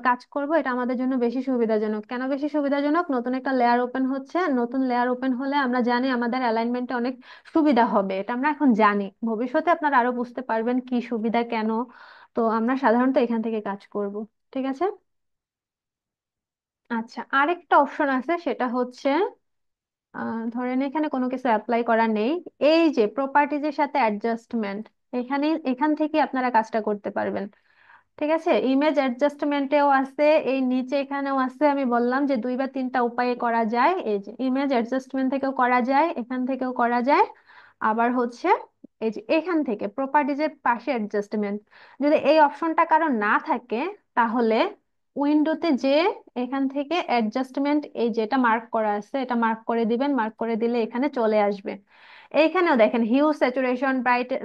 কাজ করব, এটা আমাদের জন্য বেশি সুবিধাজনক। কেন বেশি সুবিধাজনক? নতুন একটা লেয়ার ওপেন হচ্ছে, নতুন লেয়ার ওপেন হলে আমরা জানি আমাদের অ্যালাইনমেন্টে অনেক সুবিধা হবে, এটা আমরা এখন জানি। ভবিষ্যতে আপনারা আরো বুঝতে পারবেন কি সুবিধা কেন। তো আমরা সাধারণত এখান থেকে কাজ করব। ঠিক আছে। আচ্ছা, আরেকটা অপশন আছে, সেটা হচ্ছে ধরেন এখানে কোনো কিছু অ্যাপ্লাই করা নেই, এই যে প্রপার্টিজের সাথে অ্যাডজাস্টমেন্ট, এখান থেকে আপনারা কাজটা করতে পারবেন। ঠিক আছে, ইমেজ অ্যাডজাস্টমেন্টেও আছে, এই নিচে এখানেও আছে। আমি বললাম যে 2 বা 3টা উপায়ে করা যায়। এই যে ইমেজ অ্যাডজাস্টমেন্ট থেকেও করা যায়, এখান থেকেও করা যায়, আবার হচ্ছে এই যে এখান থেকে প্রপার্টিজের পাশে অ্যাডজাস্টমেন্ট। যদি এই অপশনটা কারো না থাকে, তাহলে উইন্ডোতে যে এখান থেকে অ্যাডজাস্টমেন্ট, এই যেটা মার্ক করা আছে এটা মার্ক করে দিবেন। মার্ক করে দিলে এখানে চলে আসবে। এইখানেও দেখেন hue, saturation,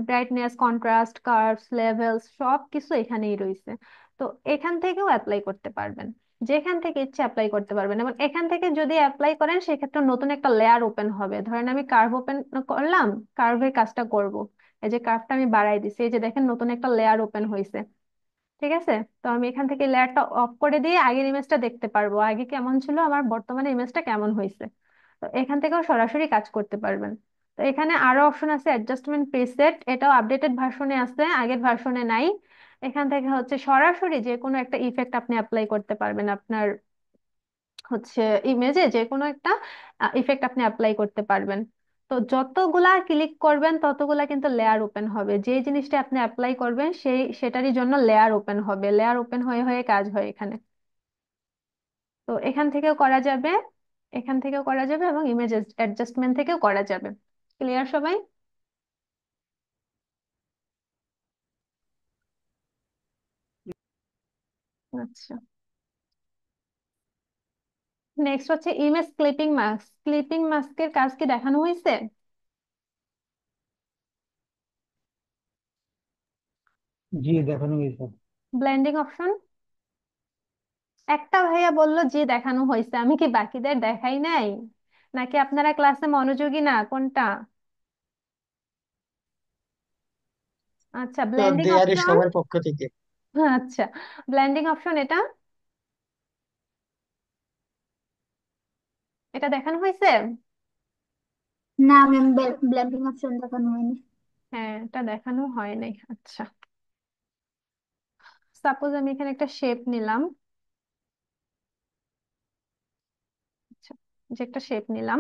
brightness, contrast, curves, levels সব কিছু এখানেই রয়েছে। তো এখান থেকেও অ্যাপ্লাই করতে পারবেন, যেখান থেকে ইচ্ছে অ্যাপ্লাই করতে পারবেন। এবং এখান থেকে যদি অ্যাপ্লাই করেন সেক্ষেত্রে নতুন একটা লেয়ার ওপেন হবে। ধরেন আমি কার্ভ ওপেন করলাম, কার্ভের কাজটা করব। এই যে কার্ভটা আমি বাড়াই দিছি, এই যে দেখেন নতুন একটা লেয়ার ওপেন হয়েছে। ঠিক আছে, তো আমি এখান থেকে লেয়ারটা অফ করে দিয়ে আগের ইমেজটা দেখতে পারবো, আগে কেমন ছিল, আমার বর্তমানে ইমেজটা কেমন হয়েছে। তো এখান থেকেও সরাসরি কাজ করতে পারবেন। তো এখানে আরো অপশন আছে, অ্যাডজাস্টমেন্ট প্রিসেট, এটাও আপডেটেড ভার্সনে আছে, আগের ভার্সনে নাই। এখান থেকে হচ্ছে সরাসরি যে কোনো একটা ইফেক্ট আপনি অ্যাপ্লাই করতে পারবেন, আপনার হচ্ছে ইমেজে যে কোনো একটা ইফেক্ট আপনি অ্যাপ্লাই করতে পারবেন। তো যতগুলা ক্লিক করবেন ততগুলা কিন্তু লেয়ার ওপেন হবে, যে জিনিসটা আপনি অ্যাপ্লাই করবেন সেটারই জন্য লেয়ার ওপেন হবে, লেয়ার ওপেন হয়ে হয়ে কাজ হয় এখানে। তো এখান থেকেও করা যাবে, এখান থেকেও করা যাবে, এবং ইমেজ অ্যাডজাস্টমেন্ট থেকেও করা যাবে। ক্লিয়ার সবাই? আচ্ছা, নেক্সট হচ্ছে ইমেজ ক্লিপিং মাস্ক। ক্লিপিং মাস্কের কাজ কি দেখানো হয়েছে? জি, দেখানো হয়েছে। ব্লেন্ডিং অপশন, একটা ভাইয়া বলল জি দেখানো হয়েছে, আমি কি বাকিদের দেখাই নাই? নাকি আপনারা ক্লাসে মনোযোগী না, কোনটা? আচ্ছা, ব্লেন্ডিং দেয়ারে অপশন। সবার পক্ষ থেকে। আচ্ছা, ব্লেন্ডিং অপশন এটা, এটা দেখানো হয়েছে। না ম্যাম, ব্লেন্ডিং অপশন দেখানো হয়নি। হ্যাঁ, এটা দেখানো হয় নাই। আচ্ছা, সাপোজ আমি এখানে একটা শেপ নিলাম। আচ্ছা, যে একটা শেপ নিলাম,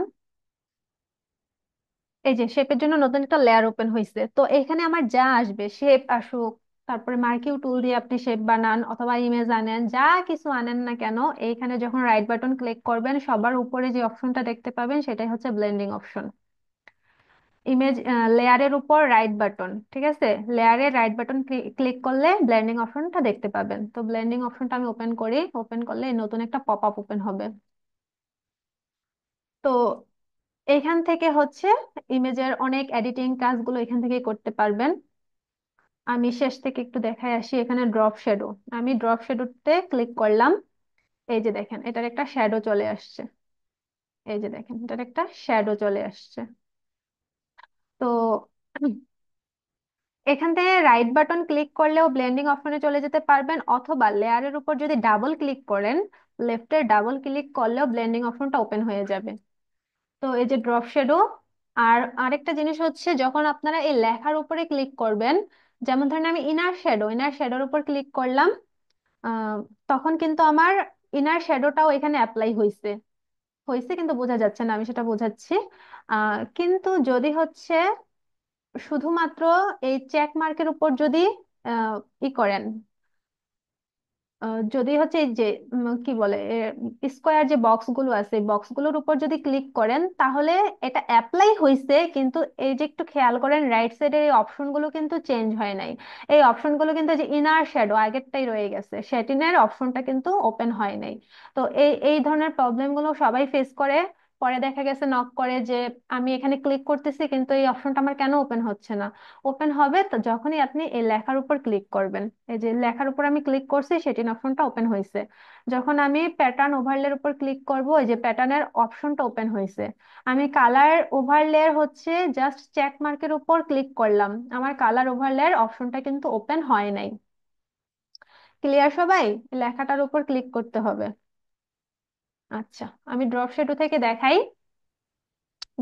এই যে শেপের জন্য নতুন একটা লেয়ার ওপেন হয়েছে। তো এখানে আমার যা আসবে, শেপ আসুক, তারপরে মার্কিউ টুল দিয়ে আপনি শেপ বানান অথবা ইমেজ আনেন, যা কিছু আনেন না কেন, এইখানে যখন রাইট বাটন ক্লিক করবেন সবার উপরে যে অপশনটা দেখতে পাবেন সেটাই হচ্ছে ব্লেন্ডিং অপশন। ইমেজ লেয়ারের উপর রাইট বাটন, ঠিক আছে, লেয়ারের রাইট বাটন ক্লিক করলে ব্লেন্ডিং অপশনটা দেখতে পাবেন। তো ব্লেন্ডিং অপশনটা আমি ওপেন করি, ওপেন করলে এই নতুন একটা পপ আপ ওপেন হবে। তো এখান থেকে হচ্ছে ইমেজের অনেক এডিটিং কাজগুলো এখান থেকে করতে পারবেন। আমি শেষ থেকে একটু দেখাই আসি। এখানে ড্রপ শ্যাডো, আমি ড্রপ শ্যাডোতে ক্লিক করলাম। এই যে দেখেন এটার একটা শ্যাডো চলে আসছে, এই যে দেখেন এটার একটা শ্যাডো চলে আসছে। তো এখান থেকে রাইট বাটন ক্লিক করলেও ব্লেন্ডিং অপশনে চলে যেতে পারবেন, অথবা লেয়ারের উপর যদি ডাবল ক্লিক করেন, লেফটের ডাবল ক্লিক করলেও ব্লেন্ডিং অপশনটা ওপেন হয়ে যাবে। তো এই যে ড্রপ শ্যাডো। আর আরেকটা জিনিস হচ্ছে, যখন আপনারা এই লেখার উপরে ক্লিক করবেন, যেমন ধরেন আমি ইনার শ্যাডো, ইনার শ্যাডোর উপর ক্লিক করলাম, আহ, তখন কিন্তু আমার ইনার শ্যাডোটাও এখানে অ্যাপ্লাই হয়েছে, হয়েছে কিন্তু বোঝা যাচ্ছে না, আমি সেটা বোঝাচ্ছি। কিন্তু যদি হচ্ছে শুধুমাত্র এই চেক মার্কের উপর যদি আহ, ই করেন, যদি হচ্ছে এই যে কি বলে স্কোয়ার যে বক্স গুলো আছে, বক্স গুলোর উপর যদি ক্লিক করেন, তাহলে এটা অ্যাপ্লাই হয়েছে, কিন্তু এই যে একটু খেয়াল করেন রাইট সাইডের এই অপশন গুলো কিন্তু চেঞ্জ হয় নাই। এই অপশন গুলো কিন্তু এই যে ইনার শ্যাডো আগেরটাই রয়ে গেছে, সেটিনের অপশনটা কিন্তু ওপেন হয় নাই। তো এই এই ধরনের প্রবলেম গুলো সবাই ফেস করে। পরে দেখা গেছে নক করে যে আমি এখানে ক্লিক করতেছি কিন্তু এই অপশনটা আমার কেন ওপেন হচ্ছে না। ওপেন হবে তো যখনই আপনি এই লেখার উপর ক্লিক করবেন, এই যে লেখার উপর আমি ক্লিক করছি সেটি অপশনটা ওপেন হয়েছে। যখন আমি প্যাটার্ন ওভারলের উপর ক্লিক করব, এই যে প্যাটার্নের অপশনটা ওপেন হয়েছে। আমি কালার ওভারলের হচ্ছে জাস্ট চেক মার্কের উপর ক্লিক করলাম, আমার কালার ওভারলের অপশনটা কিন্তু ওপেন হয় নাই। ক্লিয়ার সবাই? লেখাটার উপর ক্লিক করতে হবে। আচ্ছা, আমি ড্রপ শ্যাডো থেকে দেখাই।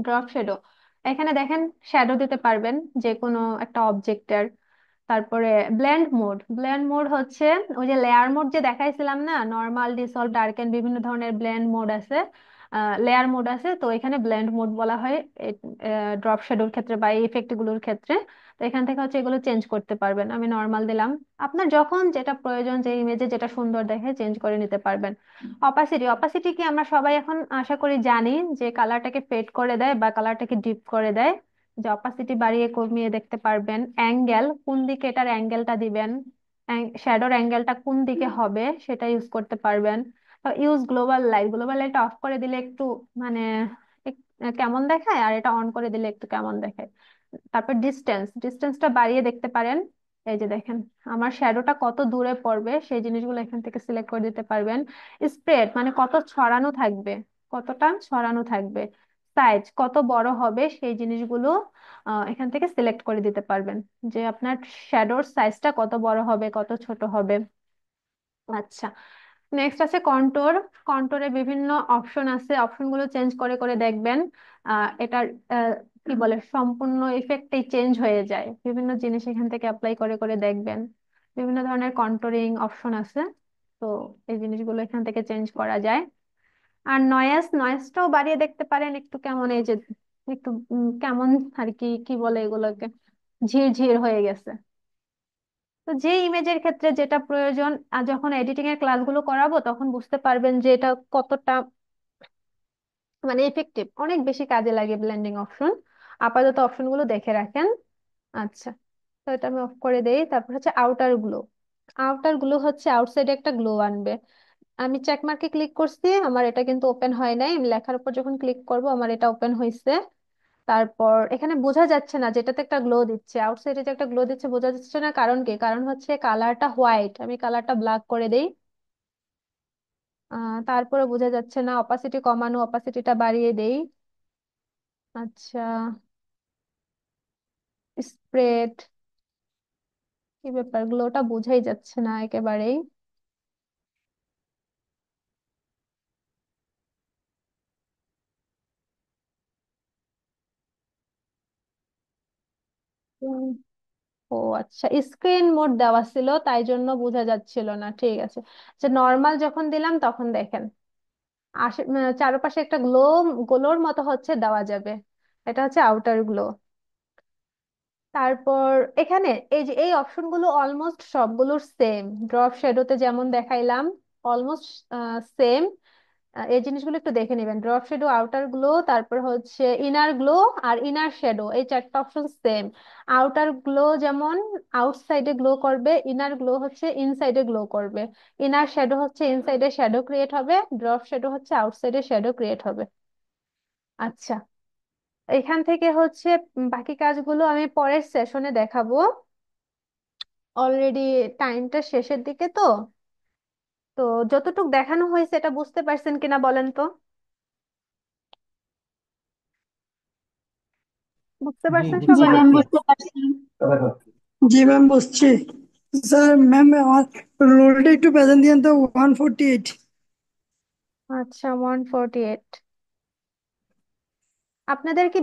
ড্রপ শ্যাডো, এখানে দেখেন শ্যাডো দিতে পারবেন যে কোনো একটা অবজেক্টের। তারপরে ব্লেন্ড মোড, ব্লেন্ড মোড হচ্ছে ওই যে লেয়ার মোড যে দেখাইছিলাম না, নর্মাল, ডিসলভ, ডার্কেন, বিভিন্ন ধরনের ব্লেন্ড মোড আছে। লেয়ার মোড আছে, তো এখানে ব্লেন্ড মোড বলা হয় ড্রপ শ্যাডোর ক্ষেত্রে বা এই ইফেক্ট গুলোর ক্ষেত্রে। তো এখান থেকে হচ্ছে এগুলো চেঞ্জ করতে পারবেন। আমি নর্মাল দিলাম, আপনার যখন যেটা প্রয়োজন, যে ইমেজে যেটা সুন্দর দেখে চেঞ্জ করে নিতে পারবেন। অপাসিটি, অপাসিটি কি আমরা সবাই এখন আশা করি জানি যে কালারটাকে ফেড করে দেয় বা কালারটাকে ডিপ করে দেয়। যে অপাসিটি বাড়িয়ে কমিয়ে দেখতে পারবেন। অ্যাঙ্গেল, কোন দিকে এটার অ্যাঙ্গেলটা দিবেন, শ্যাডোর অ্যাঙ্গেলটা কোন দিকে হবে সেটা ইউজ করতে পারবেন। Use global light, global light off করে দিলে একটু মানে কেমন দেখায়, আর এটা অন করে দিলে একটু কেমন দেখায়। তারপর ডিস্টেন্স, ডিস্টেন্সটা বাড়িয়ে দেখতে পারেন। এই যে দেখেন আমার শ্যাডোটা কত দূরে পড়বে সেই জিনিসগুলো এখান থেকে সিলেক্ট করে দিতে পারবেন। স্প্রেড মানে কত ছড়ানো থাকবে, কতটা ছড়ানো থাকবে। সাইজ কত বড় হবে সেই জিনিসগুলো এখান থেকে সিলেক্ট করে দিতে পারবেন, যে আপনার শ্যাডোর সাইজটা কত বড় হবে কত ছোট হবে। আচ্ছা, নেক্সট আছে কন্ট্রোল। কন্ট্রোলে বিভিন্ন অপশন আছে, অপশনগুলো চেঞ্জ করে করে দেখবেন। এটার কি বলে সম্পূর্ণ ইফেক্টই চেঞ্জ হয়ে যায়, বিভিন্ন জিনিস এখান থেকে অ্যাপ্লাই করে করে দেখবেন। বিভিন্ন ধরনের কন্ট্রোলিং অপশন আছে, তো এই জিনিসগুলো এখান থেকে চেঞ্জ করা যায়। আর নয়েজ, নয়েজটাও বাড়িয়ে দেখতে পারেন একটু, কেমন এই যে একটু কেমন আর কি কি বলে এগুলোকে, ঝিরঝির হয়ে গেছে। তো যে ইমেজের ক্ষেত্রে যেটা প্রয়োজন, আর যখন এডিটিং এর ক্লাসগুলো করাবো তখন বুঝতে পারবেন যে এটা কতটা মানে এফেক্টিভ, অনেক বেশি কাজে লাগে ব্লেন্ডিং অপশন। আপাতত অপশনগুলো দেখে রাখেন। আচ্ছা, তো এটা আমি অফ করে দেই। তারপর হচ্ছে আউটার গ্লো। আউটার গ্লো হচ্ছে আউটসাইডে একটা গ্লো আনবে। আমি চেক মার্কে ক্লিক করছি, আমার এটা কিন্তু ওপেন হয় নাই। আমি লেখার উপর যখন ক্লিক করব আমার এটা ওপেন হয়েছে। তারপর এখানে বোঝা যাচ্ছে না যেটাতে একটা গ্লো দিচ্ছে, আউটসাইডে যে একটা গ্লো দিচ্ছে বোঝা যাচ্ছে না, কারণ কি? কারণ হচ্ছে কালারটা হোয়াইট, আমি কালারটা ব্ল্যাক করে দেই। তারপরে বোঝা যাচ্ছে না, অপাসিটি কমানো, অপাসিটিটা বাড়িয়ে দেই। আচ্ছা, স্প্রেড, কি ব্যাপার, গ্লোটা বোঝাই যাচ্ছে না একেবারেই। উম, ও আচ্ছা, স্ক্রিন মোড দেওয়া ছিল তাই জন্য বোঝা যাচ্ছিল না, ঠিক আছে। যে নর্মাল যখন দিলাম তখন দেখেন চারপাশে একটা গ্লোর মতো হচ্ছে দেওয়া যাবে। এটা হচ্ছে আউটার গ্লো। তারপর এখানে এই যে এই অপশনগুলো অলমোস্ট সবগুলোর সেম, ড্রপ শ্যাডোতে যেমন দেখাইলাম অলমোস্ট সেম। এই জিনিসগুলো একটু দেখে নেবেন, ড্রপ শ্যাডো, আউটার গ্লো, তারপর হচ্ছে ইনার গ্লো আর ইনার শ্যাডো, এই চারটা অপশন সেম। আউটার গ্লো যেমন আউটসাইডে গ্লো করবে, ইনার গ্লো হচ্ছে ইনসাইডে গ্লো করবে, ইনার শ্যাডো হচ্ছে ইনসাইডে শ্যাডো ক্রিয়েট হবে, ড্রপ শ্যাডো হচ্ছে আউটসাইডে শ্যাডো ক্রিয়েট হবে। আচ্ছা, এখান থেকে হচ্ছে বাকি কাজগুলো আমি পরের সেশনে দেখাবো। অলরেডি টাইমটা শেষের দিকে, তো তো যতটুকু দেখানো হয়েছে এটা বুঝতে পারছেন কিনা বলেন তো? বুঝতে জি পারছেন বুঝতে জি সবাই? ম্যাম, পারছি। বুঝতে পারছি। জি ম্যাম, বুঝছি। স্যার ম্যাম, আমার রোলটা একটু প্রেজেন্ট দিয়েন তো, 148। আচ্ছা, 148। আপনাদের কি